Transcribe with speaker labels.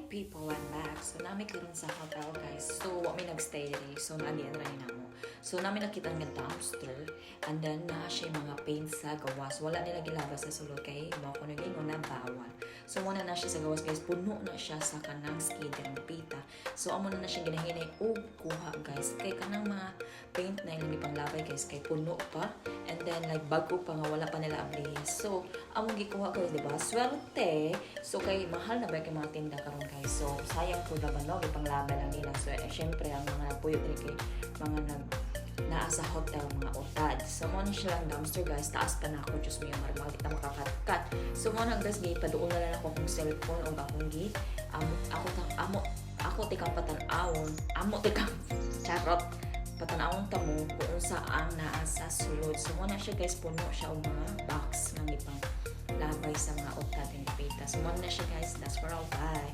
Speaker 1: people, I'm back. So, namin karon sa hotel, guys. So, wa may nagstay diri. So, naandiyan rin na mo. So, namin nakita nga dumpster. And then, na siya mga paints sa gawas. Wala nila gilabas sa sulod kay mo ko nagingon na bawal. So, muna na siya sa gawas, guys. Puno na siya sa kanang skidder ng pita. So, amo na siya ginahinay o kuha, guys. Kay kanang mga paint na ilang ipanglabay, guys. Kay puno pa. And then, like, bago pa nga, wala pa nila ablihis. So, among gikuha, guys, diba? Swerte. So, kay mahal na ba kay mga tinda karon guys. So, sayang po naman, no? Ipanglabay lang nila. So, syempre, ang mga nagpuyot rin kay mga naa sa hotel, mga utad. So, mo na siya lang dumpster, guys. Taas pa na ako. Diyos mo yung marmag. Kita makakatkat. So, mo na, guys, gay, padoon na lang ako kung cellphone o akong gay. Ako tikang patanawon. Tikang charot. Patanawon tamo kung saan naa sa sulod. So, mo na siya, guys, puno siya o mga box ng ipang labay sa mga utad and pita. So, mo na siya, guys. That's for all. Bye!